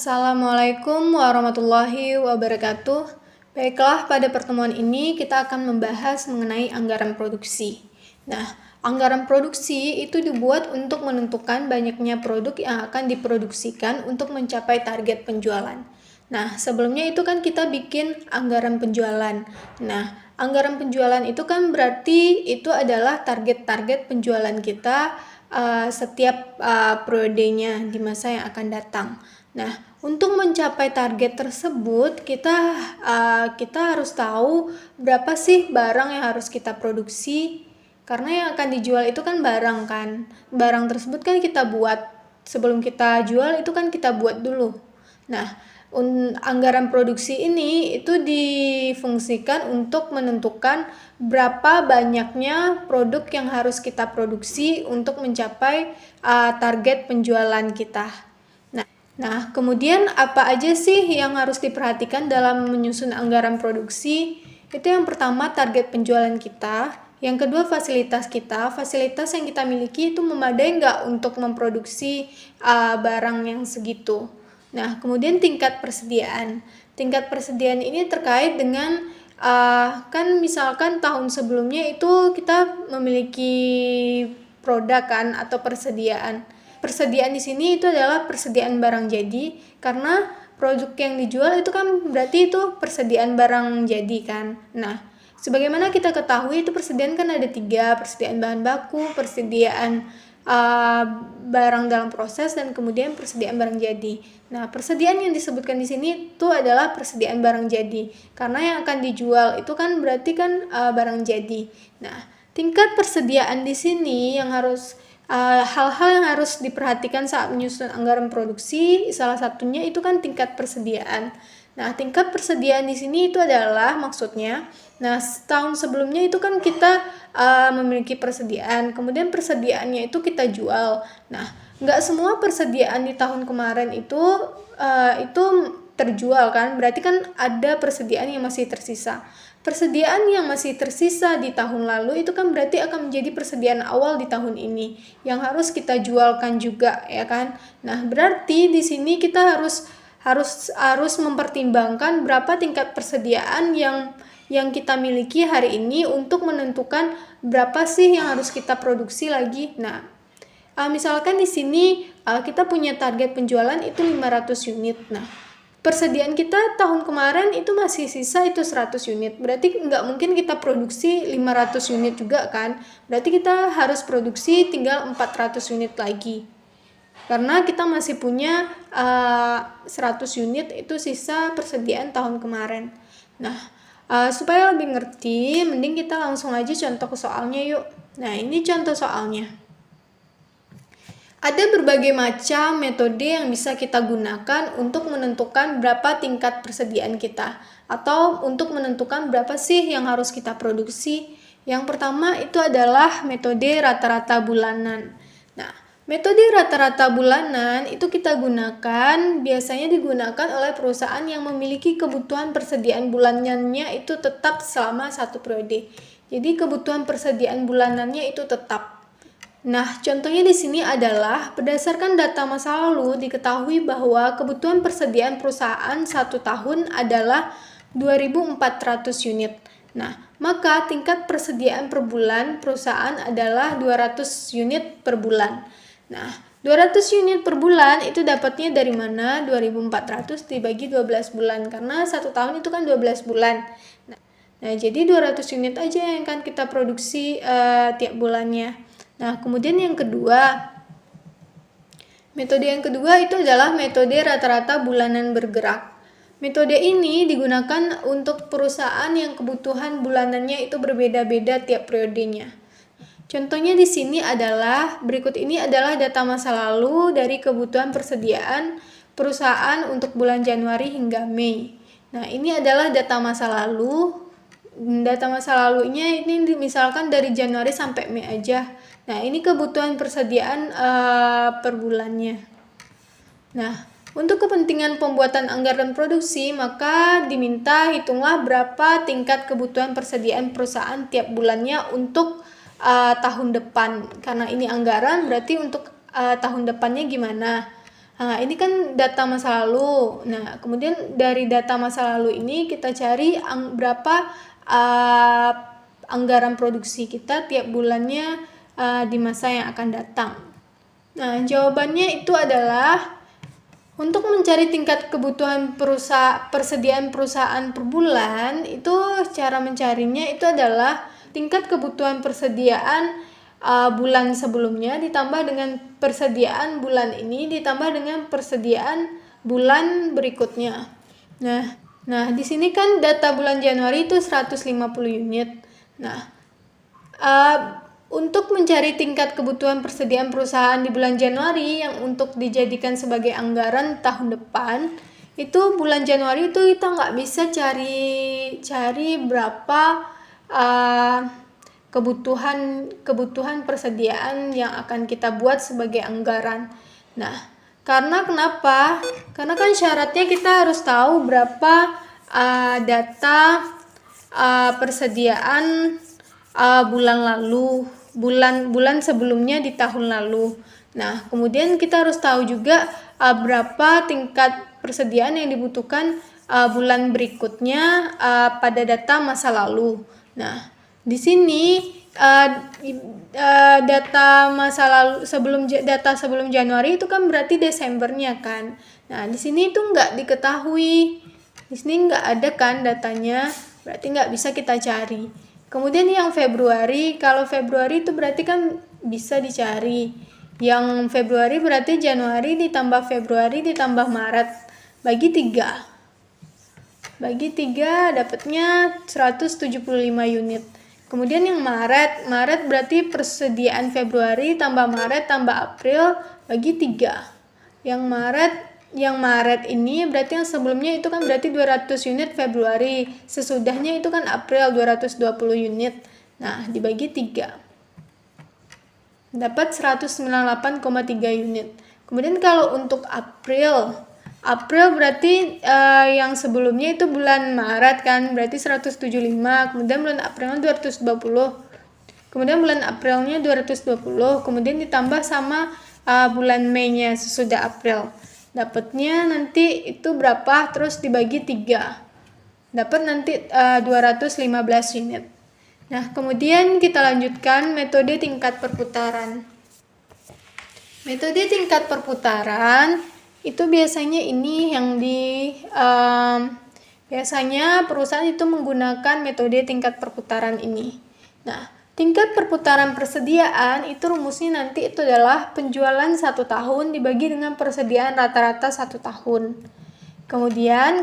Assalamualaikum warahmatullahi wabarakatuh. Baiklah, pada pertemuan ini kita akan membahas mengenai anggaran produksi. Nah, anggaran produksi itu dibuat untuk menentukan banyaknya produk yang akan diproduksikan untuk mencapai target penjualan. Nah, sebelumnya itu kan kita bikin anggaran penjualan. Nah, anggaran penjualan itu kan berarti itu adalah target-target penjualan kita setiap periodenya di masa yang akan datang. Nah, untuk mencapai target tersebut, kita harus tahu berapa sih barang yang harus kita produksi. Karena yang akan dijual itu kan barang kan. Barang tersebut kan kita buat. Sebelum kita jual itu kan kita buat dulu. Nah, anggaran produksi ini itu difungsikan untuk menentukan berapa banyaknya produk yang harus kita produksi untuk mencapai target penjualan kita. Nah, kemudian apa aja sih yang harus diperhatikan dalam menyusun anggaran produksi? Itu yang pertama target penjualan kita, yang kedua fasilitas kita. Fasilitas yang kita miliki itu memadai nggak untuk memproduksi barang yang segitu. Nah, kemudian tingkat persediaan. Tingkat persediaan ini terkait dengan kan misalkan tahun sebelumnya itu kita memiliki produk kan atau persediaan. Persediaan di sini itu adalah persediaan barang jadi, karena produk yang dijual itu kan berarti itu persediaan barang jadi kan. Nah, sebagaimana kita ketahui itu persediaan kan ada 3, persediaan bahan baku, persediaan barang dalam proses, dan kemudian persediaan barang jadi. Nah, persediaan yang disebutkan di sini itu adalah persediaan barang jadi, karena yang akan dijual itu kan berarti kan barang jadi. Nah, tingkat persediaan di sini yang harus hal-hal yang harus diperhatikan saat menyusun anggaran produksi, salah satunya itu kan tingkat persediaan. Nah, tingkat persediaan di sini itu adalah maksudnya, nah tahun sebelumnya itu kan kita memiliki persediaan, kemudian persediaannya itu kita jual. Nah, nggak semua persediaan di tahun kemarin itu terjual kan, berarti kan ada persediaan yang masih tersisa. Persediaan yang masih tersisa di tahun lalu itu kan berarti akan menjadi persediaan awal di tahun ini yang harus kita jualkan juga, ya kan? Nah, berarti di sini kita harus mempertimbangkan berapa tingkat persediaan yang kita miliki hari ini untuk menentukan berapa sih yang harus kita produksi lagi. Nah, misalkan di sini kita punya target penjualan itu 500 unit. Nah, persediaan kita tahun kemarin itu masih sisa itu 100 unit. Berarti nggak mungkin kita produksi 500 unit juga kan. Berarti kita harus produksi tinggal 400 unit lagi. Karena kita masih punya 100 unit itu sisa persediaan tahun kemarin. Nah, supaya lebih ngerti, mending kita langsung aja contoh ke soalnya yuk. Nah, ini contoh soalnya. Ada berbagai macam metode yang bisa kita gunakan untuk menentukan berapa tingkat persediaan kita, atau untuk menentukan berapa sih yang harus kita produksi. Yang pertama itu adalah metode rata-rata bulanan. Nah, metode rata-rata bulanan itu kita gunakan, biasanya digunakan oleh perusahaan yang memiliki kebutuhan persediaan bulanannya itu tetap selama satu periode. Jadi kebutuhan persediaan bulanannya itu tetap. Nah, contohnya di sini adalah berdasarkan data masa lalu diketahui bahwa kebutuhan persediaan perusahaan 1 tahun adalah 2.400 unit. Nah, maka tingkat persediaan per bulan perusahaan adalah 200 unit per bulan. Nah, 200 unit per bulan itu dapatnya dari mana? 2.400 dibagi 12 bulan, karena 1 tahun itu kan 12 bulan. Nah, jadi 200 unit aja yang akan kita produksi tiap bulannya. Nah, kemudian metode yang kedua itu adalah metode rata-rata bulanan bergerak. Metode ini digunakan untuk perusahaan yang kebutuhan bulanannya itu berbeda-beda tiap periodenya. Contohnya di sini adalah, berikut ini adalah data masa lalu dari kebutuhan persediaan perusahaan untuk bulan Januari hingga Mei. Nah, ini adalah data masa lalu. Data masa lalunya ini misalkan dari Januari sampai Mei aja. Nah, ini kebutuhan persediaan per bulannya. Nah, untuk kepentingan pembuatan anggaran produksi, maka diminta hitunglah berapa tingkat kebutuhan persediaan perusahaan tiap bulannya untuk tahun depan. Karena ini anggaran, berarti untuk tahun depannya gimana? Nah, ini kan data masa lalu. Nah, kemudian dari data masa lalu ini kita cari berapa anggaran produksi kita tiap bulannya di masa yang akan datang. Nah, jawabannya itu adalah untuk mencari tingkat kebutuhan persediaan perusahaan per bulan, itu cara mencarinya itu adalah tingkat kebutuhan persediaan bulan sebelumnya ditambah dengan persediaan bulan ini ditambah dengan persediaan bulan berikutnya. Nah, di sini kan data bulan Januari itu 150 unit. Nah, untuk mencari tingkat kebutuhan persediaan perusahaan di bulan Januari yang untuk dijadikan sebagai anggaran tahun depan, itu bulan Januari itu kita nggak bisa cari berapa kebutuhan persediaan yang akan kita buat sebagai anggaran. Nah, karena kenapa? Karena kan syaratnya kita harus tahu berapa data persediaan bulan lalu, bulan sebelumnya di tahun lalu. Nah, kemudian kita harus tahu juga berapa tingkat persediaan yang dibutuhkan bulan berikutnya pada data masa lalu. Nah, di sini data masa lalu data sebelum Januari itu kan berarti Desembernya kan. Nah, di sini itu nggak diketahui. Di sini nggak ada kan datanya, berarti nggak bisa kita cari. Kemudian yang Februari, kalau Februari itu berarti kan bisa dicari. Yang Februari berarti Januari ditambah Februari ditambah Maret. Bagi 3 dapatnya 175 unit. Kemudian yang Maret berarti persediaan Februari tambah Maret tambah April bagi 3. Yang Maret ini berarti yang sebelumnya itu kan berarti 200 unit Februari. Sesudahnya itu kan April 220 unit. Nah, dibagi 3. Dapat 198,3 unit. Kemudian kalau untuk April berarti yang sebelumnya itu bulan Maret kan, berarti 175, kemudian bulan Aprilnya 220, kemudian bulan Aprilnya 220, kemudian ditambah sama bulan Mei-nya sesudah April. Dapatnya nanti itu berapa, terus dibagi 3. Dapat nanti 215 unit. Nah, kemudian kita lanjutkan metode tingkat perputaran. Metode tingkat perputaran itu biasanya ini yang biasanya perusahaan itu menggunakan metode tingkat perputaran ini. Nah, tingkat perputaran persediaan itu rumusnya nanti itu adalah penjualan 1 tahun dibagi dengan persediaan rata-rata 1 tahun. Kemudian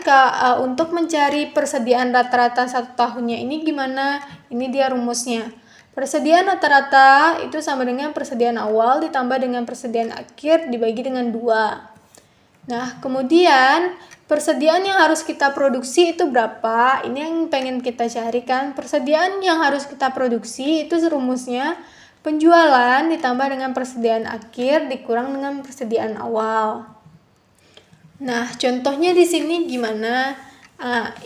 untuk mencari persediaan rata-rata 1 tahunnya ini gimana? Ini dia rumusnya. Persediaan rata-rata itu sama dengan persediaan awal ditambah dengan persediaan akhir dibagi dengan 2. Nah, kemudian persediaan yang harus kita produksi itu berapa? Ini yang pengen kita cari kan. Persediaan yang harus kita produksi itu rumusnya penjualan ditambah dengan persediaan akhir dikurang dengan persediaan awal. Nah, contohnya di sini gimana?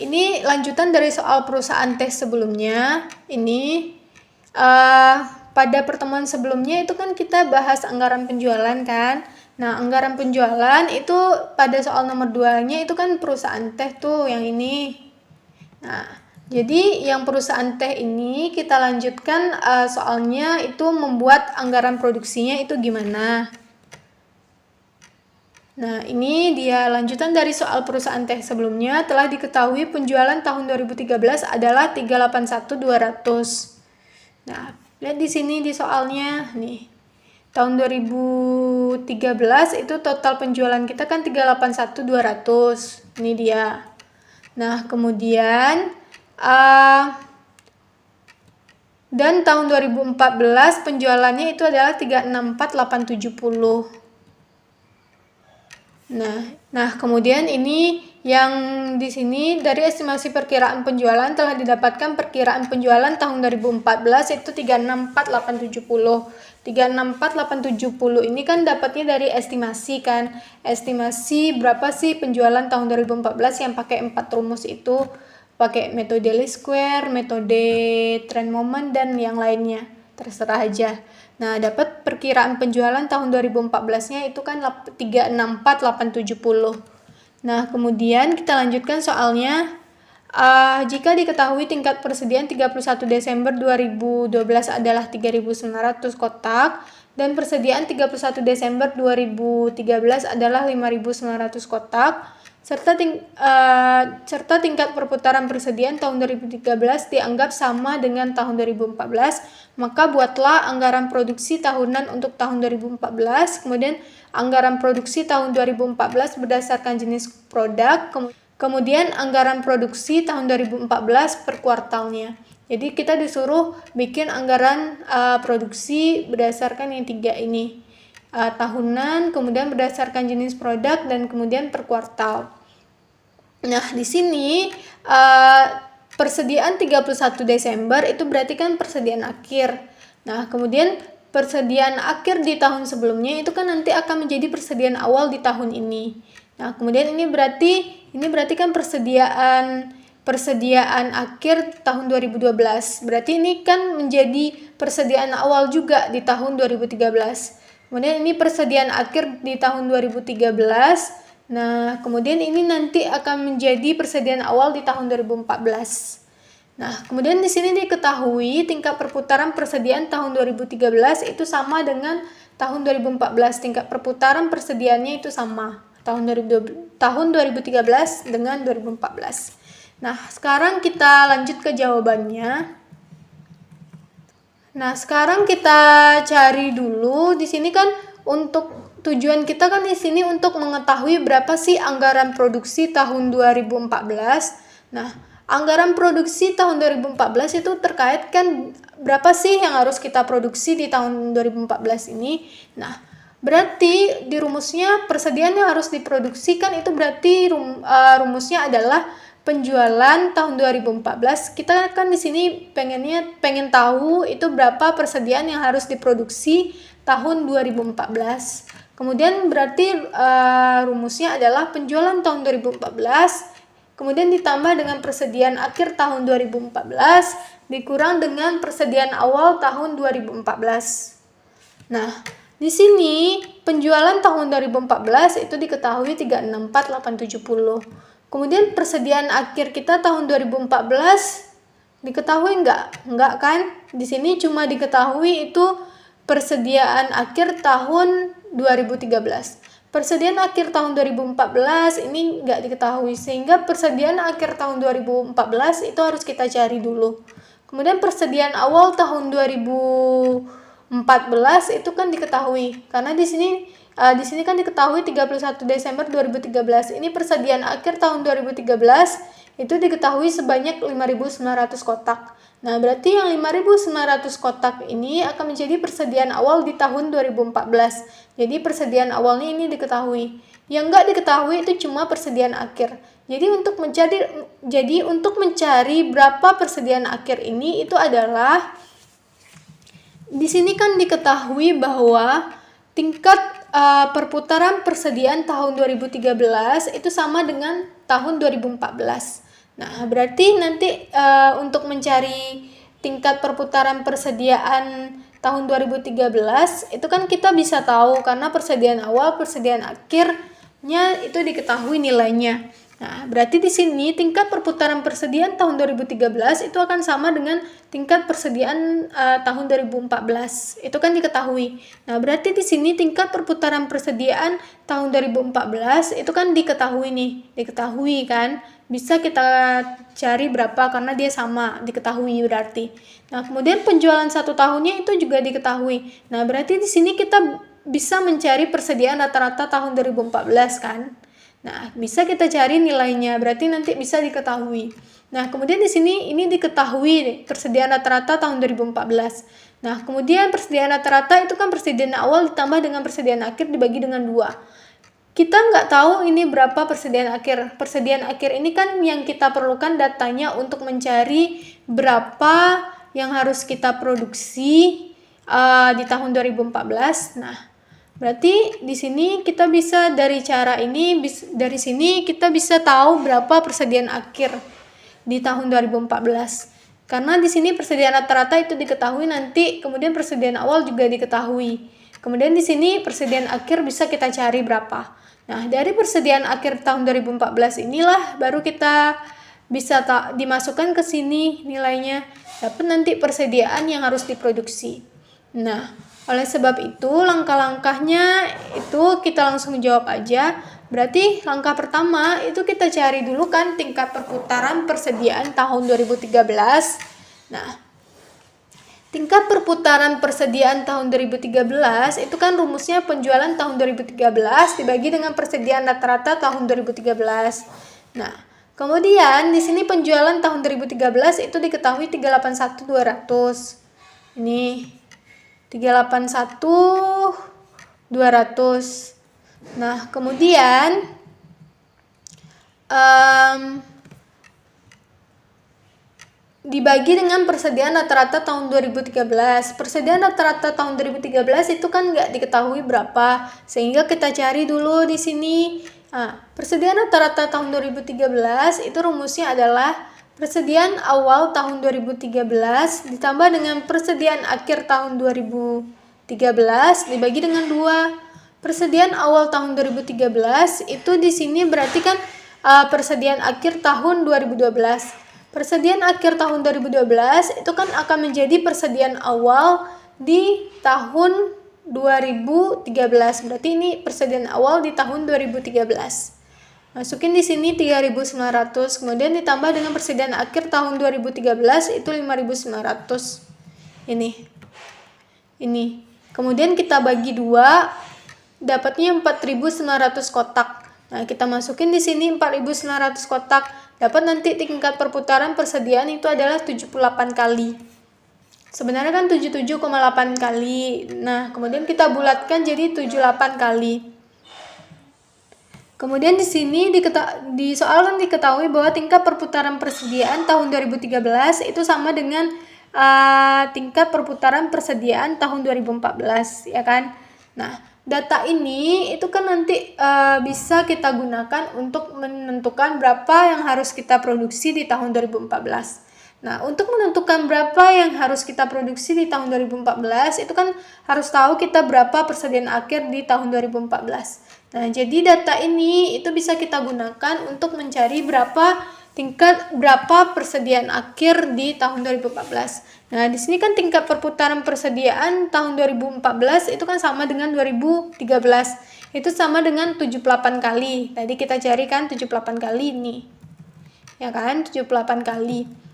Ini lanjutan dari soal perusahaan tes sebelumnya. Ini pada pertemuan sebelumnya itu kan kita bahas anggaran penjualan kan. Nah, anggaran penjualan itu pada soal nomor 2-nya itu kan perusahaan teh tuh yang ini. Nah, jadi yang perusahaan teh ini kita lanjutkan soalnya itu membuat anggaran produksinya itu gimana. Nah, ini dia lanjutan dari soal perusahaan teh sebelumnya. Telah diketahui penjualan tahun 2013 adalah 381.200. Nah, lihat di sini di soalnya nih. Tahun 2013 itu total penjualan kita kan 381.200. Ini dia. Nah, kemudian dan tahun 2014 penjualannya itu adalah 364.870. Nah, kemudian ini yang di sini dari estimasi perkiraan penjualan telah didapatkan perkiraan penjualan tahun 2014 itu 364.870. 364.870 ini kan dapatnya dari estimasi kan. Estimasi berapa sih penjualan tahun 2014 yang pakai 4 rumus itu. Pakai metode least square, metode trend moment, dan yang lainnya. Terserah aja. Nah, dapat perkiraan penjualan tahun 2014-nya itu kan 364.870. Nah, kemudian kita lanjutkan soalnya. Jika diketahui tingkat persediaan 31 Desember 2012 adalah 3.900 kotak dan persediaan 31 Desember 2013 adalah 5.900 kotak, serta tingkat perputaran persediaan tahun 2013 dianggap sama dengan tahun 2014, maka buatlah anggaran produksi tahunan untuk tahun 2014, kemudian anggaran produksi tahun 2014 berdasarkan jenis produk, kemudian anggaran produksi tahun 2014 per kuartalnya. Jadi kita disuruh bikin anggaran produksi berdasarkan yang 3 ini. Tahunan, kemudian berdasarkan jenis produk, dan kemudian per kuartal. Nah, di sini persediaan 31 Desember itu berarti kan persediaan akhir. Nah, kemudian persediaan akhir di tahun sebelumnya itu kan nanti akan menjadi persediaan awal di tahun ini. Nah, kemudian ini berarti kan persediaan akhir tahun 2012. Berarti ini kan menjadi persediaan awal juga di tahun 2013. Kemudian ini persediaan akhir di tahun 2013. Nah, kemudian ini nanti akan menjadi persediaan awal di tahun 2014. Nah, kemudian di sini diketahui tingkat perputaran persediaan tahun 2013 itu sama dengan tahun 2014. Tingkat perputaran persediaannya itu sama. Tahun 2013 dengan 2014. Nah, sekarang kita lanjut ke jawabannya. Nah, sekarang kita cari dulu. Di sini kan untuk tujuan kita kan di sini untuk mengetahui berapa sih anggaran produksi tahun 2014. Nah, anggaran produksi tahun 2014 itu terkait kan berapa sih yang harus kita produksi di tahun 2014 ini. Nah, berarti di rumusnya persediaan yang harus diproduksikan itu berarti rumusnya adalah penjualan tahun 2014. Kita kan di sini pengen tahu itu berapa persediaan yang harus diproduksi tahun 2014. Kemudian berarti rumusnya adalah penjualan tahun 2014 kemudian ditambah dengan persediaan akhir tahun 2014 dikurang dengan persediaan awal tahun 2014. Nah, di sini penjualan tahun 2014 itu diketahui 364.870. Kemudian persediaan akhir kita tahun 2014 diketahui enggak? Enggak kan? Di sini cuma diketahui itu persediaan akhir tahun 2013. Persediaan akhir tahun 2014 ini enggak diketahui, sehingga persediaan akhir tahun 2014 itu harus kita cari dulu. Kemudian persediaan awal tahun 2014 itu kan diketahui karena di sini kan diketahui 31 Desember 2013. Ini persediaan akhir tahun 2013 itu diketahui sebanyak 5.900 kotak. Nah, berarti yang 5.900 kotak ini akan menjadi persediaan awal di tahun 2014. Jadi persediaan awalnya ini diketahui. Yang enggak diketahui itu cuma persediaan akhir. Jadi untuk mencari berapa persediaan akhir ini itu adalah di sini kan diketahui bahwa tingkat perputaran persediaan tahun 2013 itu sama dengan tahun 2014. Nah, berarti nanti untuk mencari tingkat perputaran persediaan tahun 2013 itu kan kita bisa tahu karena persediaan awal, persediaan akhirnya itu diketahui nilainya. Nah, berarti di sini tingkat perputaran persediaan tahun 2013 itu akan sama dengan tingkat persediaan tahun 2014. Itu kan diketahui. Nah, berarti di sini tingkat perputaran persediaan tahun 2014 itu kan diketahui nih. Diketahui kan? Bisa kita cari berapa karena dia sama, diketahui berarti. Nah, kemudian penjualan 1 tahunnya itu juga diketahui. Nah, berarti di sini kita bisa mencari persediaan rata-rata tahun 2014 kan? Nah, bisa kita cari nilainya, berarti nanti bisa diketahui. Nah, kemudian di sini ini diketahui persediaan rata-rata tahun 2014. Nah, kemudian persediaan rata-rata itu kan persediaan awal ditambah dengan persediaan akhir dibagi dengan 2. Kita nggak tahu ini berapa persediaan akhir. Persediaan akhir ini kan yang kita perlukan datanya untuk mencari berapa yang harus kita produksi di tahun 2014. Nah, berarti di sini kita bisa dari cara ini, dari sini kita bisa tahu berapa persediaan akhir di tahun 2014. Karena di sini persediaan rata-rata itu diketahui nanti, kemudian persediaan awal juga diketahui. Kemudian di sini persediaan akhir bisa kita cari berapa. Nah, dari persediaan akhir tahun 2014 inilah baru kita bisa dimasukkan ke sini nilainya. Dapat nanti persediaan yang harus diproduksi. Nah, oleh sebab itu langkah-langkahnya itu kita langsung jawab aja. Berarti langkah pertama itu kita cari dulu kan tingkat perputaran persediaan tahun 2013. Nah, tingkat perputaran persediaan tahun 2013 itu kan rumusnya penjualan tahun 2013 dibagi dengan persediaan rata-rata tahun 2013. Nah, kemudian di sini penjualan tahun 2013 itu diketahui 381.200. Ini 381.200. Nah, kemudian dibagi dengan persediaan rata-rata tahun 2013. Persediaan rata-rata tahun 2013 itu kan nggak diketahui berapa, sehingga kita cari dulu di sini. Nah, persediaan rata-rata tahun 2013 itu rumusnya adalah persediaan awal tahun 2013 ditambah dengan persediaan akhir tahun 2013 dibagi dengan 2. Persediaan awal tahun 2013 itu di sini berarti kan persediaan akhir tahun 2012. Persediaan akhir tahun 2012 itu kan akan menjadi persediaan awal di tahun 2013. Berarti ini persediaan awal di tahun 2013. Masukin di sini 3.900, kemudian ditambah dengan persediaan akhir tahun 2013 itu 5.900. Ini. Kemudian kita bagi 2, dapatnya 4.900 kotak. Nah, kita masukin di sini 4.900 kotak. Dapat nanti tingkat perputaran persediaan itu adalah 78 kali. Sebenarnya kan 77,8 kali. Nah, kemudian kita bulatkan jadi 78 kali. Kemudian di sini di soal kan diketahui bahwa tingkat perputaran persediaan tahun 2013 itu sama dengan tingkat perputaran persediaan tahun 2014, ya kan? Nah, data ini itu kan nanti bisa kita gunakan untuk menentukan berapa yang harus kita produksi di tahun 2014. Nah, untuk menentukan berapa yang harus kita produksi di tahun 2014, itu kan harus tahu kita berapa persediaan akhir di tahun 2014. Nah, jadi data ini itu bisa kita gunakan untuk mencari berapa persediaan akhir di tahun 2014. Nah, di sini kan tingkat perputaran persediaan tahun 2014 itu kan sama dengan 2013. Itu sama dengan 78 kali. Tadi kita cari kan 78 kali ini. Ya kan? 78 kali.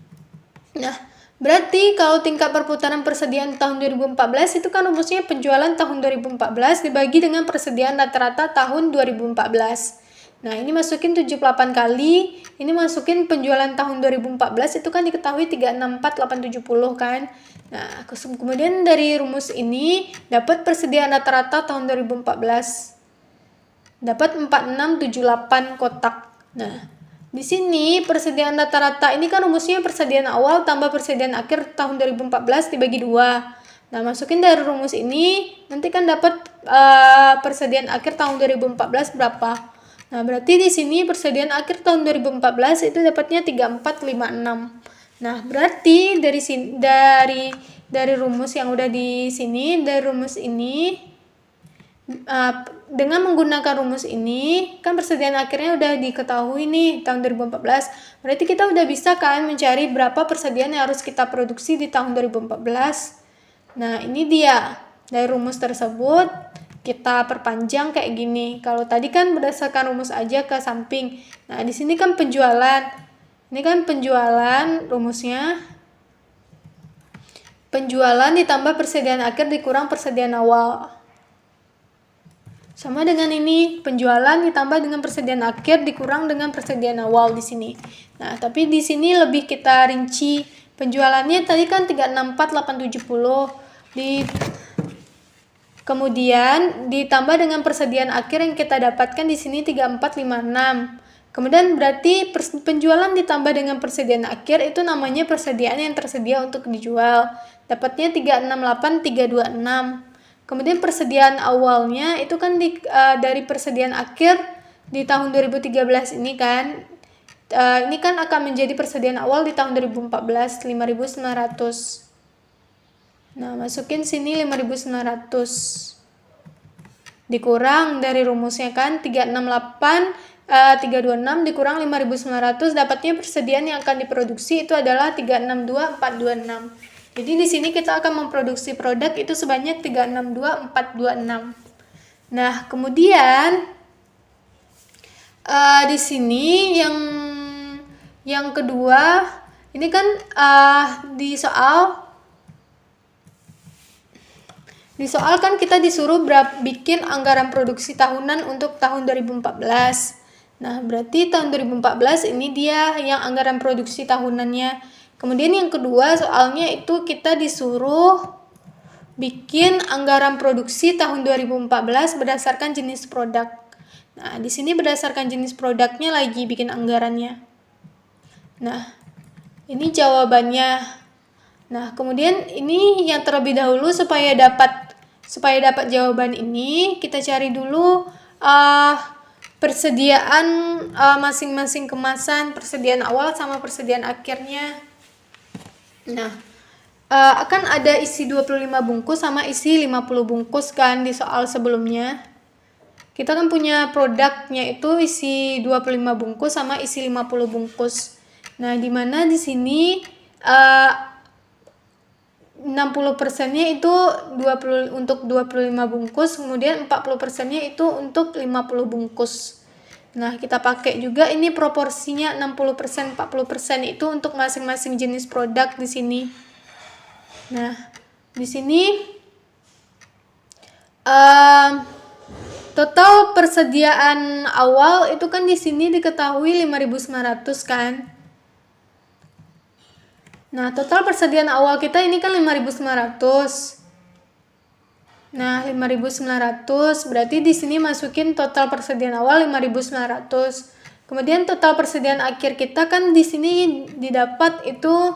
Nah, berarti kalau tingkat perputaran persediaan tahun 2014 itu kan rumusnya penjualan tahun 2014 dibagi dengan persediaan rata-rata tahun 2014. Nah, ini masukin 78 kali, ini masukin penjualan tahun 2014 itu kan diketahui 364.870 kan. Nah, kemudian dari rumus ini dapat persediaan rata-rata tahun 2014. Dapat 4678 kotak. Nah, di sini persediaan rata-rata ini kan rumusnya persediaan awal tambah persediaan akhir tahun 2014 dibagi 2. Nah, masukin dari rumus ini nanti kan dapat persediaan akhir tahun 2014 berapa. Nah, berarti di sini persediaan akhir tahun 2014 itu dapatnya 3456. Nah, berarti dari rumus yang udah di sini, dari rumus ini dengan menggunakan rumus ini kan persediaan akhirnya udah diketahui nih tahun 2014. Berarti kita udah bisa kan mencari berapa persediaan yang harus kita produksi di tahun 2014. Nah, ini dia. Dari rumus tersebut kita perpanjang kayak gini. Kalau tadi kan berdasarkan rumus aja ke samping. Nah, di sini kan penjualan. Ini kan penjualan rumusnya. Penjualan ditambah persediaan akhir dikurang persediaan awal. Sama dengan ini, penjualan ditambah dengan persediaan akhir dikurang dengan persediaan awal di sini. Nah, tapi di sini lebih kita rinci. Penjualannya tadi kan 364.870. Kemudian ditambah dengan persediaan akhir yang kita dapatkan di sini 3456. Kemudian berarti penjualan ditambah dengan persediaan akhir itu namanya persediaan yang tersedia untuk dijual. Dapatnya 368.326. Kemudian persediaan awalnya itu kan dari persediaan akhir di tahun 2013 ini kan. Ini kan akan menjadi persediaan awal di tahun 2014 5.900. Nah, masukin sini 5.900. Dikurang dari rumusnya kan 326 dikurang 5.900, dapatnya persediaan yang akan diproduksi itu adalah 362.426. Jadi di sini kita akan memproduksi produk itu sebanyak 362.426. Nah, kemudian di sini yang kedua, ini kan di soal kan kita disuruh bikin anggaran produksi tahunan untuk tahun 2014. Nah, berarti tahun 2014 ini dia yang anggaran produksi tahunannya. Kemudian yang kedua soalnya itu kita disuruh bikin anggaran produksi tahun 2014 berdasarkan jenis produk. Nah, di sini berdasarkan jenis produknya lagi bikin anggarannya. Nah, ini jawabannya. Nah, kemudian ini yang terlebih dahulu supaya dapat jawaban ini, kita cari dulu persediaan masing-masing kemasan, persediaan awal sama persediaan akhirnya. Nah, akan ada isi 25 bungkus sama isi 50 bungkus kan di soal sebelumnya. Kita kan punya produknya itu isi 25 bungkus sama isi 50 bungkus. Nah, di mana di sini 60%-nya itu untuk 25 bungkus, kemudian 40%-nya itu untuk 50 bungkus. Nah, kita pakai juga ini proporsinya 60%, 40% itu untuk masing-masing jenis produk di sini. Nah, di sini total persediaan awal itu kan di sini diketahui 5.900 kan. Nah, total persediaan awal kita ini kan 5.900. Nah, 5.900 berarti di sini masukin total persediaan awal 5.900. Kemudian total persediaan akhir kita kan di sini didapat itu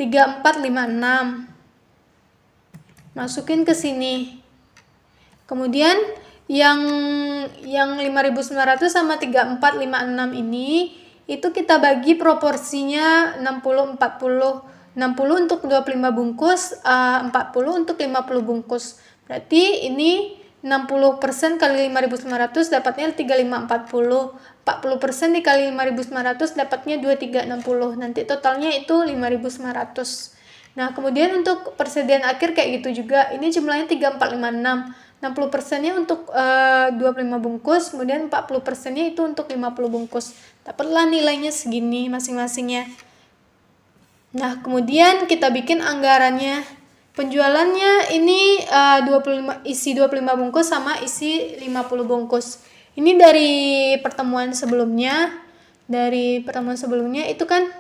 3.456. Masukin ke sini. Kemudian yang 5.900 sama 3.456 ini itu kita bagi proporsinya 60-40. 60 untuk 25 bungkus, 40 untuk 50 bungkus. Berarti ini 60% kali 5.900 dapatnya 3540. 40% dikali 5.900 dapatnya 2360. Nanti totalnya itu 5.900. Nah, kemudian untuk persediaan akhir kayak gitu juga. Ini jumlahnya 3456. 60%-nya untuk 25 bungkus, kemudian 40%-nya itu untuk 50 bungkus. Dapatlah nilainya segini masing-masingnya. Nah, kemudian kita bikin anggarannya. Penjualannya ini 25 bungkus sama isi 50 bungkus. Ini dari pertemuan sebelumnya. Itu kan.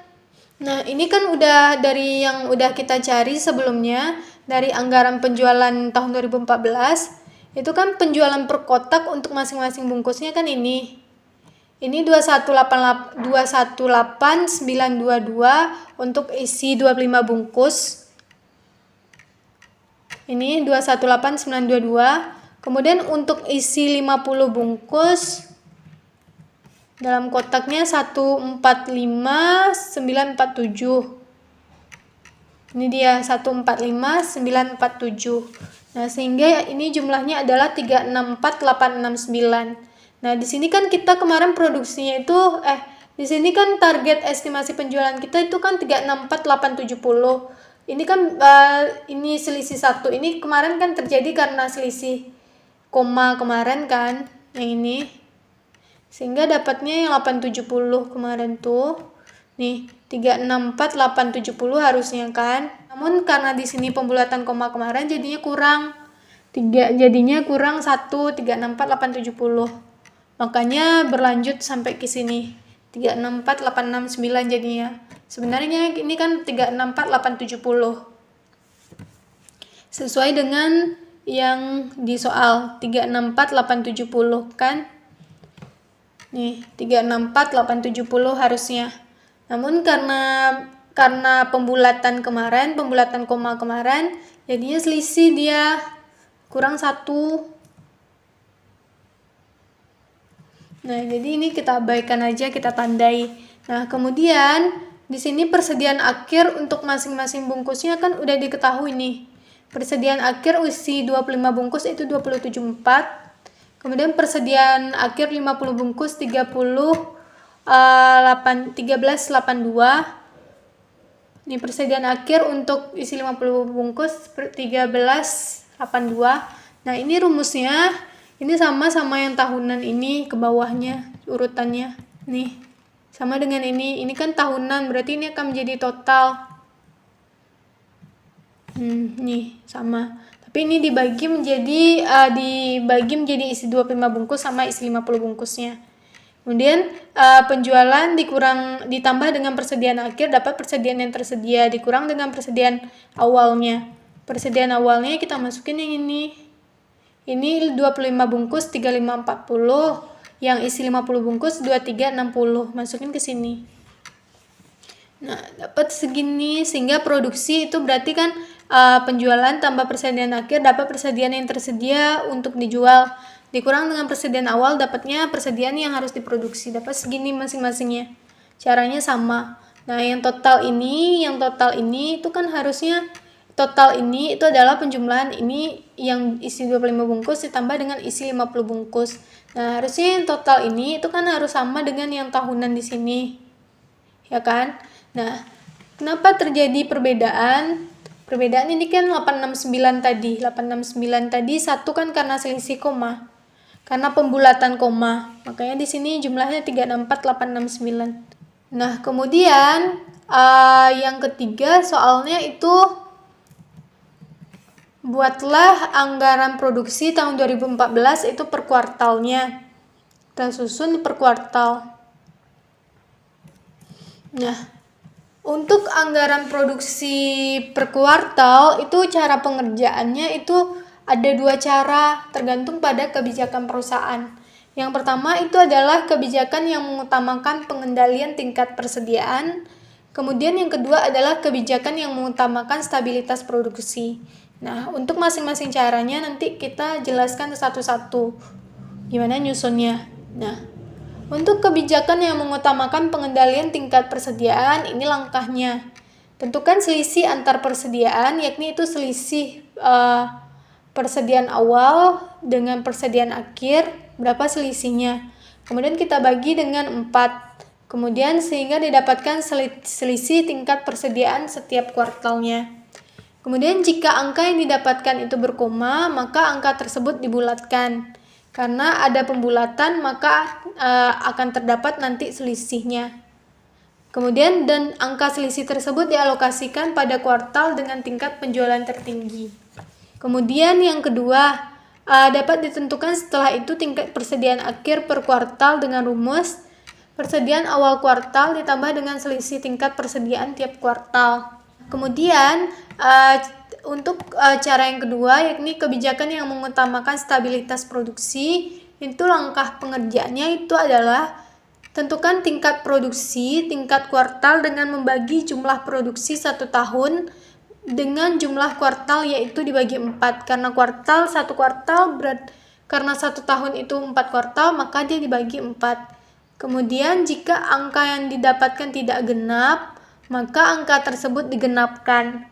Nah, ini kan udah dari yang udah kita cari sebelumnya, dari anggaran penjualan tahun 2014. Itu kan penjualan per kotak untuk masing-masing bungkusnya kan ini. Ini 218.922 untuk isi 25 bungkus. Ini 218.922. Kemudian untuk isi 50 bungkus dalam kotaknya 145.947. Ini dia 145.947. Nah, sehingga ini jumlahnya adalah 364.869. Nah, di sini kan kita kemarin produksinya itu di sini kan target estimasi penjualan kita itu kan 364.870. Ini kan ini selisih 1. Ini kemarin kan terjadi karena selisih koma kemarin kan, yang ini. Sehingga dapatnya yang 870 kemarin tuh. Nih, 364.870 harusnya kan. Namun karena di sini pembulatan koma kemarin jadinya kurang 1, 364.870. Makanya berlanjut sampai ke sini 364.869 jadinya. Sebenarnya ini kan 364.870. Sesuai dengan yang di soal 364.870 kan. Nih, 364.870 harusnya. Namun karena pembulatan koma kemarin, jadinya selisih dia kurang 1. Nah, jadi ini kita abaikan aja, kita tandai. Nah, kemudian di sini persediaan akhir untuk masing-masing bungkusnya kan udah diketahui nih. Persediaan akhir isi 25 bungkus itu 27,4. Kemudian persediaan akhir 50 bungkus 13,82. Ini persediaan akhir untuk isi 50 bungkus 13,82. Nah, ini rumusnya ini sama yang tahunan ini ke bawahnya urutannya. Nih, sama dengan ini. Ini kan tahunan, berarti ini akan menjadi total. Nih, sama. Tapi ini dibagi menjadi isi 25 bungkus sama isi 50 bungkusnya. Kemudian penjualan ditambah dengan persediaan akhir dapat persediaan yang tersedia dikurang dengan persediaan awalnya. Persediaan awalnya kita masukin yang ini. Ini 25 bungkus 3540, yang isi 50 bungkus 2360. Masukin ke sini. Nah, dapat segini, sehingga produksi itu berarti kan penjualan tambah persediaan akhir dapat persediaan yang tersedia untuk dijual. Dikurang dengan persediaan awal dapatnya persediaan yang harus diproduksi. Dapat segini masing-masingnya. Caranya sama. Nah, yang total ini itu kan harusnya total ini itu adalah penjumlahan ini yang isi 25 bungkus ditambah dengan isi 50 bungkus. Nah, harusnya yang total ini itu kan harus sama dengan yang tahunan di sini. Ya kan? Nah, kenapa terjadi perbedaan? Perbedaan ini kan 869 tadi. 869 tadi satu kan karena selisih koma. Karena pembulatan koma. Makanya di sini jumlahnya 364869. Nah, kemudian yang ketiga soalnya itu buatlah anggaran produksi tahun 2014 itu per kuartalnya. Kita susun per kuartal. Nah, untuk anggaran produksi per kuartal itu cara pengerjaannya itu ada dua cara tergantung pada kebijakan perusahaan. Yang pertama itu adalah kebijakan yang mengutamakan pengendalian tingkat persediaan. Kemudian yang kedua adalah kebijakan yang mengutamakan stabilitas produksi. Nah, untuk masing-masing caranya nanti kita jelaskan satu-satu gimana nyusunnya. Nah, untuk kebijakan yang mengutamakan pengendalian tingkat persediaan, ini langkahnya. Tentukan selisih antar persediaan, yakni itu selisih persediaan awal dengan persediaan akhir, berapa selisihnya. Kemudian kita bagi dengan 4. Kemudian sehingga didapatkan selisih tingkat persediaan setiap kuartalnya. Kemudian jika angka yang didapatkan itu berkoma, maka angka tersebut dibulatkan. Karena ada pembulatan maka akan terdapat nanti selisihnya. Kemudian dan angka selisih tersebut dialokasikan pada kuartal dengan tingkat penjualan tertinggi. Kemudian yang kedua dapat ditentukan setelah itu tingkat persediaan akhir per kuartal dengan rumus persediaan awal kuartal ditambah dengan selisih tingkat persediaan tiap kuartal. Kemudian untuk cara yang kedua yakni kebijakan yang mengutamakan stabilitas produksi, itu langkah pengerjaannya itu adalah tentukan tingkat produksi tingkat kuartal dengan membagi jumlah produksi 1 tahun dengan jumlah kuartal yaitu dibagi 4. Karena karena 1 tahun itu 4 kuartal maka dia dibagi 4. Kemudian jika angka yang didapatkan tidak genap maka angka tersebut digenapkan.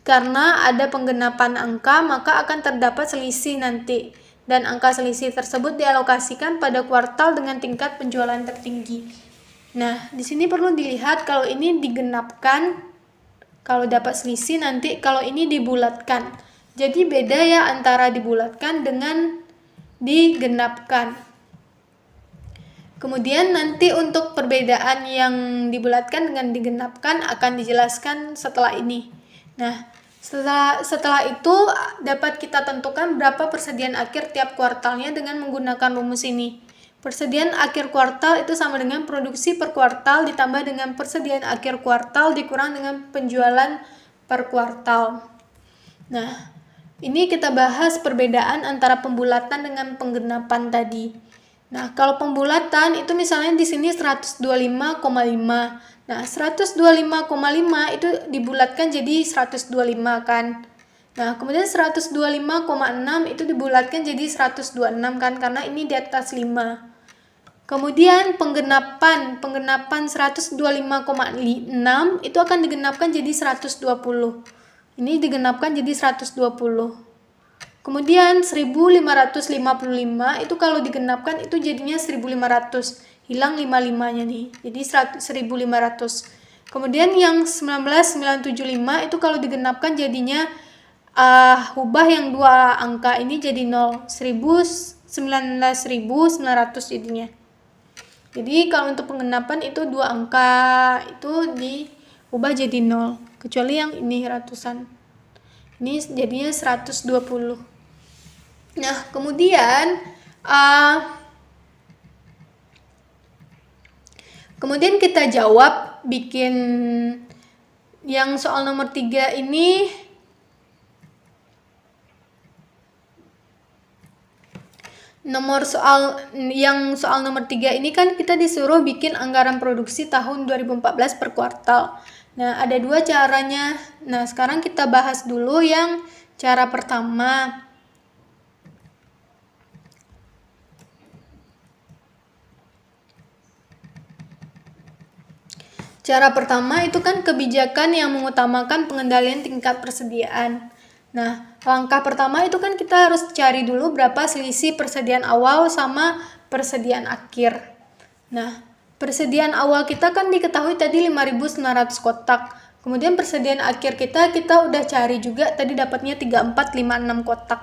Karena ada penggenapan angka, maka akan terdapat selisih nanti. Dan angka selisih tersebut dialokasikan pada kuartal dengan tingkat penjualan tertinggi. Nah, di sini perlu dilihat kalau ini digenapkan, kalau dapat selisih nanti kalau ini dibulatkan. Jadi beda ya antara dibulatkan dengan digenapkan. Kemudian nanti untuk perbedaan yang dibulatkan dengan digenapkan akan dijelaskan setelah ini. Nah, setelah itu dapat kita tentukan berapa persediaan akhir tiap kuartalnya dengan menggunakan rumus ini. Persediaan akhir kuartal itu sama dengan produksi per kuartal ditambah dengan persediaan akhir kuartal dikurang dengan penjualan per kuartal. Nah, ini kita bahas perbedaan antara pembulatan dengan penggenapan tadi. Nah, kalau pembulatan itu misalnya di sini 125,5. Nah, 125,5 itu dibulatkan jadi 125 kan. Nah, kemudian 125,6 itu dibulatkan jadi 126 kan karena ini di atas 5. Kemudian penggenapan 125,6 itu akan digenapkan jadi 120. Ini digenapkan jadi 120. Kemudian 1555 itu kalau digenapkan itu jadinya 1500. Hilang 55-nya nih. Jadi 1500. Kemudian yang 19975 itu kalau digenapkan jadinya ubah yang dua angka ini jadi 0. 19.900 jadinya. Jadi kalau untuk penggenapan itu dua angka itu diubah jadi 0. Kecuali yang ini ratusan. Ini jadinya 120. Nah, kemudian kita jawab bikin yang soal nomor 3 ini. Soal nomor 3 ini kan kita disuruh bikin anggaran produksi tahun 2014 per kuartal. Nah, ada dua caranya. Nah, sekarang kita bahas dulu yang cara pertama. Cara pertama itu kan kebijakan yang mengutamakan pengendalian tingkat persediaan. Nah, langkah pertama itu kan kita harus cari dulu berapa selisih persediaan awal sama persediaan akhir. Nah, persediaan awal kita kan diketahui tadi 5.900 kotak. Kemudian persediaan akhir kita udah cari juga, tadi dapatnya 3456 kotak.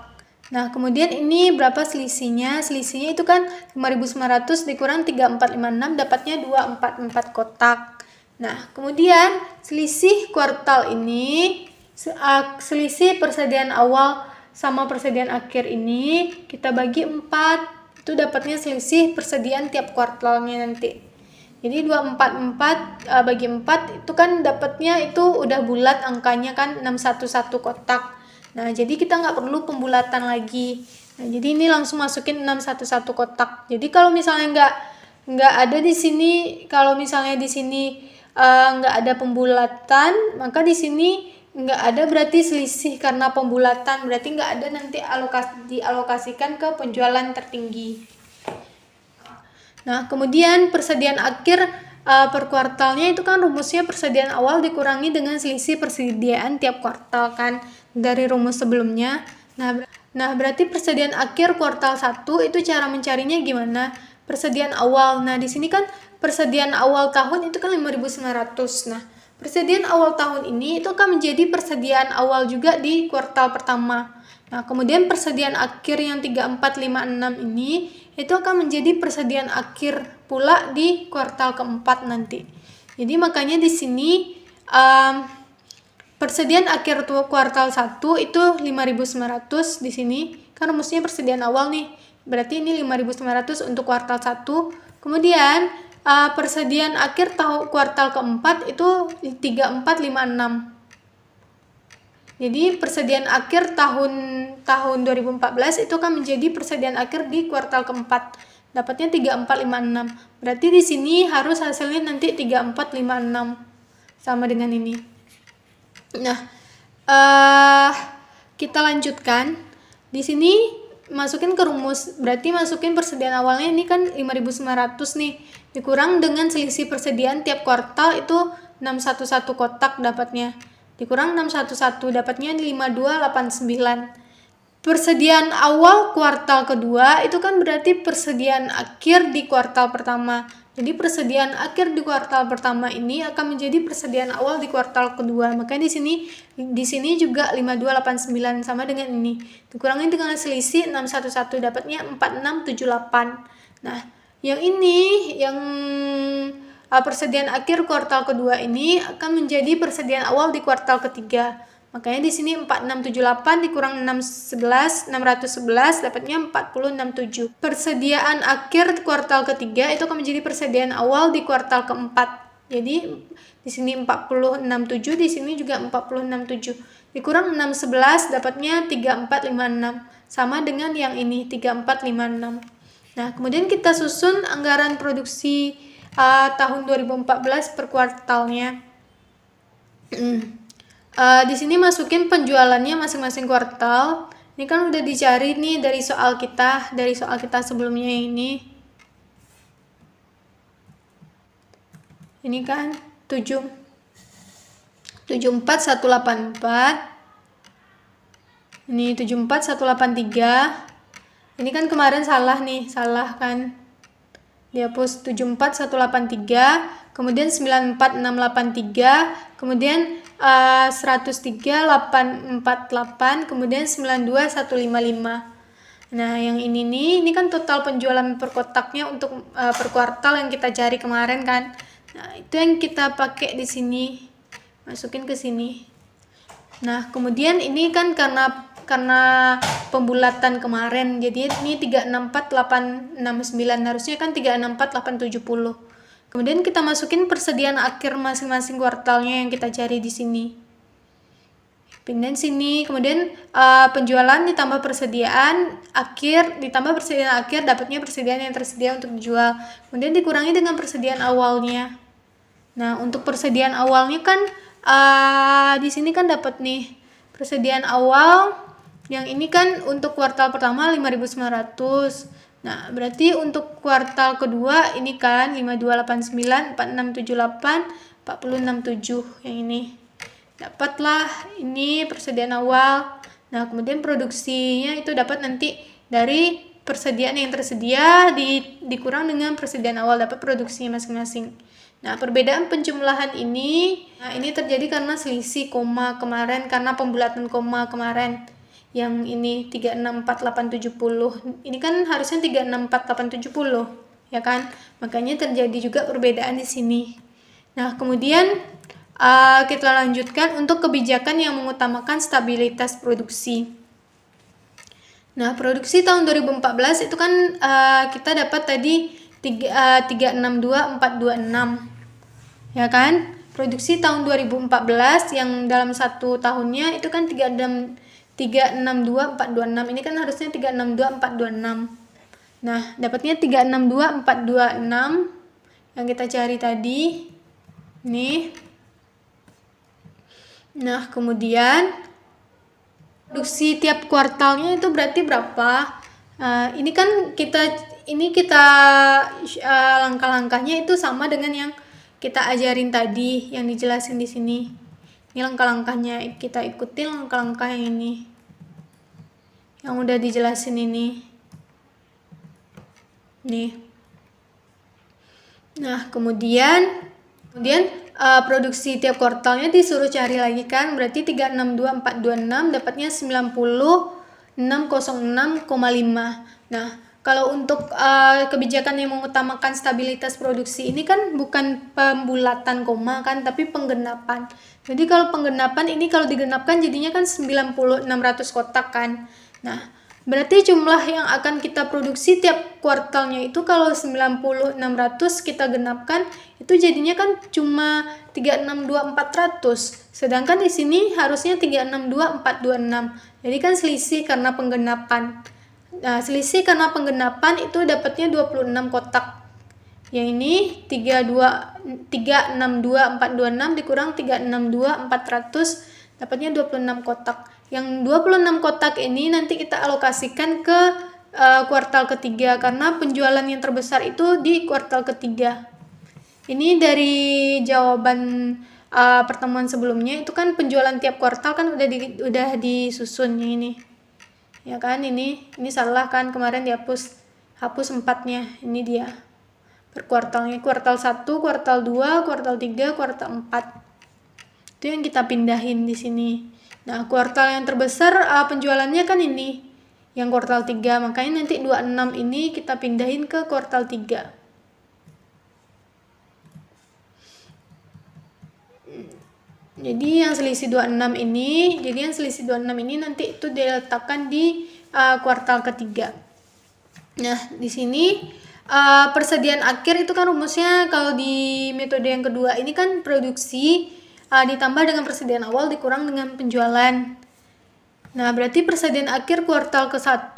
Nah, kemudian ini berapa selisihnya? Selisihnya itu kan 5.900 dikurang 3456 dapatnya 244 kotak. Nah, kemudian selisih kuartal ini, selisih persediaan awal sama persediaan akhir ini kita bagi 4, itu dapatnya selisih persediaan tiap kuartalnya nanti. Jadi 244 bagi 4 itu kan dapatnya itu udah bulat angkanya kan 611 kotak. Nah, jadi kita nggak perlu pembulatan lagi. Nah, jadi ini langsung masukin 611 kotak. Jadi kalau misalnya nggak ada di sini, kalau misalnya di sini nggak ada pembulatan, maka di sini nggak ada berarti selisih karena pembulatan, berarti nggak ada nanti dialokasikan ke penjualan tertinggi. Nah, kemudian persediaan akhir per kuartalnya itu kan rumusnya persediaan awal dikurangi dengan selisih persediaan tiap kuartal kan dari rumus sebelumnya. Nah, berarti persediaan akhir kuartal 1 itu cara mencarinya gimana? Persediaan awal. Nah, di sini kan persediaan awal tahun itu kan 5.900. Nah, persediaan awal tahun ini itu akan menjadi persediaan awal juga di kuartal pertama. Nah, kemudian persediaan akhir yang 3456 ini itu akan menjadi persediaan akhir pula di kuartal keempat nanti. Jadi makanya di sini persediaan akhir kuartal 1 itu 5.900 di sini. Kan rumusnya persediaan awal nih. Berarti ini 5.900 untuk kuartal 1. Kemudian persediaan akhir kuartal keempat itu 3456. Jadi persediaan akhir tahun 2014 itu akan menjadi persediaan akhir di kuartal keempat. Dapatnya 3456. Berarti di sini harus hasilnya nanti 3456 sama dengan ini. Nah, kita lanjutkan. Di sini masukin ke rumus, berarti masukin persediaan awalnya ini kan 5.900 nih, dikurang dengan selisih persediaan tiap kuartal itu 611 kotak dapatnya, dikurang 611 dapatnya 5289. Persediaan awal kuartal kedua itu kan berarti persediaan akhir di kuartal pertama. Jadi persediaan akhir di kuartal pertama ini akan menjadi persediaan awal di kuartal kedua. Makanya di sini juga 5289 sama dengan ini. Dikurangin dengan selisih 611 dapatnya 4678. Nah, yang ini yang persediaan akhir kuartal kedua ini akan menjadi persediaan awal di kuartal ketiga. Makanya di sini 4678 dikurang 611 dapatnya 4067. Persediaan akhir kuartal ketiga itu akan menjadi persediaan awal di kuartal keempat. Jadi di sini 4067, di sini juga 4067. Dikurang 611 dapatnya 3456. Sama dengan yang ini 3456. Nah, kemudian kita susun anggaran produksi tahun 2014 per kuartalnya. Di sini masukin penjualannya masing-masing kuartal. Ini kan udah dicari nih dari soal kita sebelumnya ini. Ini kan 74184. Ini 74183. Ini kan kemarin salah nih, salah kan. Dihapus 74183, kemudian 94683, kemudian 103.848, kemudian 92155. Nah, yang ini kan total penjualan per kotaknya untuk per kuartal yang kita cari kemarin kan. Nah, itu yang kita pakai di sini. Masukin ke sini. Nah, kemudian ini kan karena pembulatan kemarin, jadi ini 364869, harusnya kan 364870. Kemudian kita masukin persediaan akhir masing-masing kuartalnya yang kita cari di sini. Pindahin sini, kemudian penjualan ditambah persediaan akhir, dapatnya persediaan yang tersedia untuk dijual. Kemudian dikurangi dengan persediaan awalnya. Nah, untuk persediaan awalnya kan di sini kan dapat nih persediaan awal yang ini kan untuk kuartal pertama 5.900. Nah, berarti untuk kuartal kedua ini kan 5289, 4678, 4067 yang ini. Dapatlah ini persediaan awal. Nah, kemudian produksinya itu dapat nanti dari persediaan yang tersedia dikurang dengan persediaan awal, dapat produksinya masing-masing. Nah, perbedaan penjumlahan ini terjadi karena selisih koma kemarin, karena pembulatan koma kemarin. Yang ini 364870. Ini kan harusnya 364870, ya kan? Makanya terjadi juga perbedaan di sini. Nah, kemudian kita lanjutkan untuk kebijakan yang mengutamakan stabilitas produksi. Nah, produksi tahun 2014 itu kan kita dapat tadi 362426. Ya kan? Produksi tahun 2014 yang dalam satu tahunnya itu kan 362426. Ini kan harusnya 362426. Nah, dapatnya 362426 yang kita cari tadi. Nih. Nah, kemudian produksi tiap kuartalnya itu berarti berapa? Ini kan kita langkah-langkahnya itu sama dengan yang kita ajarin tadi, yang dijelasin di sini. Ini langkah-langkahnya, kita ikutin langkah-langkah yang ini, yang udah dijelasin ini. Nih. Nah, kemudian produksi tiap kuartalnya disuruh cari lagi kan, berarti 362426 dapatnya 9606,5. Nah, kalau untuk kebijakan yang mengutamakan stabilitas produksi ini kan bukan pembulatan koma kan, tapi penggenapan. Jadi kalau penggenapan ini kalau digenapkan jadinya kan 9600 kotak kan. Nah, berarti jumlah yang akan kita produksi tiap kuartalnya itu kalau 9600 kita genapkan itu jadinya kan cuma 362400. Sedangkan di sini harusnya 362426. Jadi kan selisih karena penggenapan. Nah, selisih karena penggenapan itu dapatnya 26 kotak. Yang ini 362426 dikurang 362400 dapatnya 26 kotak. Yang 26 kotak ini nanti kita alokasikan ke kuartal ketiga karena penjualan yang terbesar itu di kuartal ketiga. Ini dari jawaban pertemuan sebelumnya itu kan penjualan tiap kuartal kan udah disusun yang ini. Ya kan, ini salah kan, kemarin hapus 4-nya. Ini dia. Per kuartalnya, kuartal 1, kuartal 2, kuartal 3, kuartal 4. Itu yang kita pindahin di sini. Nah, kuartal yang terbesar penjualannya kan ini, yang kuartal 3, makanya nanti 26 ini kita pindahin ke kuartal 3. Jadi yang selisih 26 ini nanti itu diletakkan di kuartal ketiga. Nah, di sini persediaan akhir itu kan rumusnya kalau di metode yang kedua ini kan produksi ditambah dengan persediaan awal dikurang dengan penjualan. Nah, berarti persediaan akhir kuartal ke-1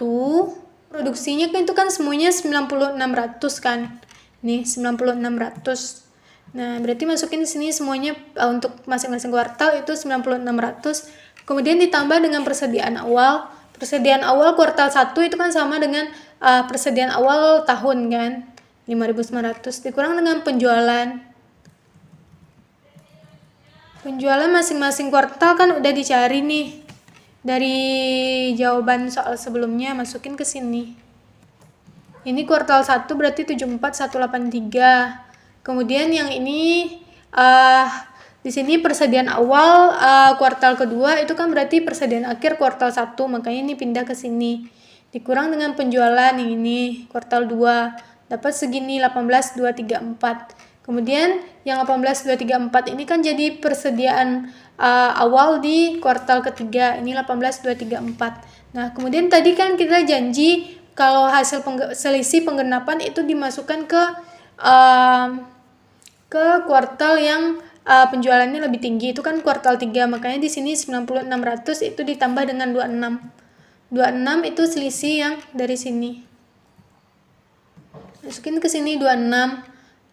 produksinya kan itu kan semuanya 9600 kan. Nih, 9600. Nah, berarti masukin di sini semuanya untuk masing-masing kuartal itu 9600. Kemudian ditambah dengan persediaan awal. Persediaan awal kuartal 1 itu kan sama dengan persediaan awal tahun kan. 5.900 dikurang dengan penjualan. Penjualan masing-masing kuartal kan udah dicari nih. Dari jawaban soal sebelumnya masukin ke sini. Ini kuartal 1 berarti 74183. Kemudian yang ini di sini persediaan awal kuartal kedua itu kan berarti persediaan akhir kuartal 1, makanya ini pindah ke sini. Dikurang dengan penjualan yang ini kuartal 2 dapat segini 18234. Kemudian yang 18234 ini kan jadi persediaan awal di kuartal ketiga, ini 18234. Nah, kemudian tadi kan kita janji kalau hasil selisih penggenapan itu dimasukkan ke kuartal yang penjualannya lebih tinggi, itu kan kuartal 3, makanya di sini 9600 itu ditambah dengan 26. 26 itu selisih yang dari sini. Masukin ke sini 26.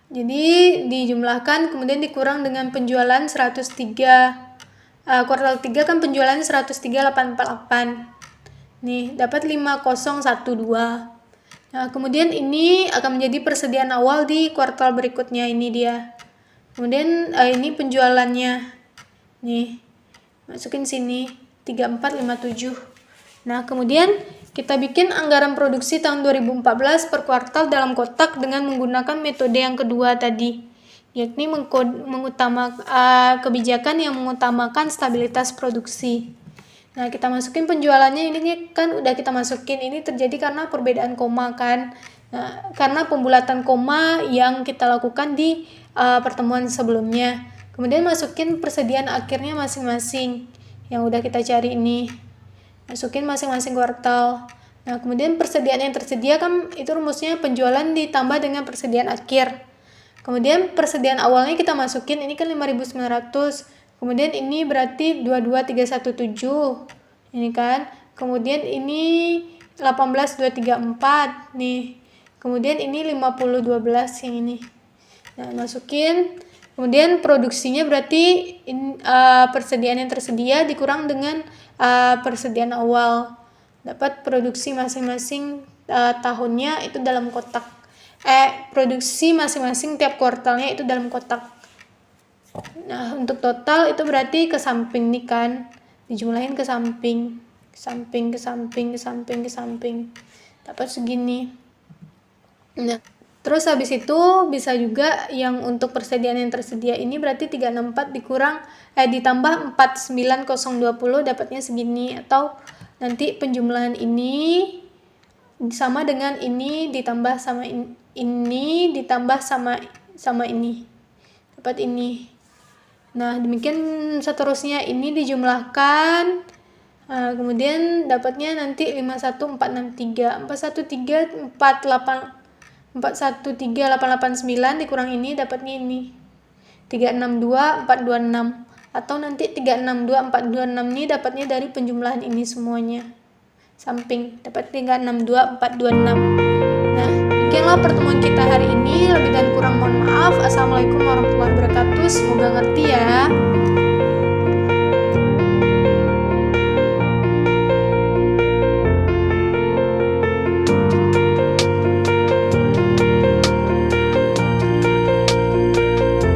Jadi dijumlahkan kemudian dikurang dengan penjualan 103. Kuartal 3 kan penjualannya 103.848. Nih, dapat 5012. Nah, kemudian ini akan menjadi persediaan awal di kuartal berikutnya, ini dia. Kemudian ini penjualannya. Nih, masukin sini 3457. Nah, kemudian kita bikin anggaran produksi tahun 2014 per kuartal dalam kotak dengan menggunakan metode yang kedua tadi, yakni kebijakan yang mengutamakan stabilitas produksi. Nah, kita masukin penjualannya, ini kan udah kita masukin, ini terjadi karena perbedaan koma kan. Nah, karena pembulatan koma yang kita lakukan di pertemuan sebelumnya. Kemudian masukin persediaan akhirnya masing-masing yang udah kita cari ini. Masukin masing-masing kuartal. Nah, kemudian persediaan yang tersedia kan itu rumusnya penjualan ditambah dengan persediaan akhir. Kemudian persediaan awalnya kita masukin, ini kan 5.900. Kemudian ini berarti 22317. Ini kan. Kemudian ini 18234 nih. Kemudian ini 5012 yang ini. Nah, masukin. Kemudian produksinya berarti persediaan yang tersedia dikurang dengan persediaan awal. Dapat produksi masing-masing tahunnya itu dalam kotak. Produksi masing-masing tiap kuartalnya itu dalam kotak. Nah, untuk total itu berarti ke samping nih kan. Dijumlahin ke samping. Ke samping. Dapat segini. Nah, terus habis itu bisa juga yang untuk persediaan yang tersedia ini berarti 364 ditambah 49020 dapatnya segini, atau nanti penjumlahan ini sama dengan ini ditambah sama ini ditambah sama ini dapat ini. Nah, demikian seterusnya ini dijumlahkan. Kemudian dapatnya nanti 51463 413.889 dikurang ini dapatnya ini 362426, atau nanti 362426 ini dapatnya dari penjumlahan ini semuanya samping, dapat 362426. Nah, demikianlah pertemuan kita hari ini. Lebih dan kurang mohon maaf. Assalamualaikum warahmatullahi wabarakatuh. Semoga ngerti ya.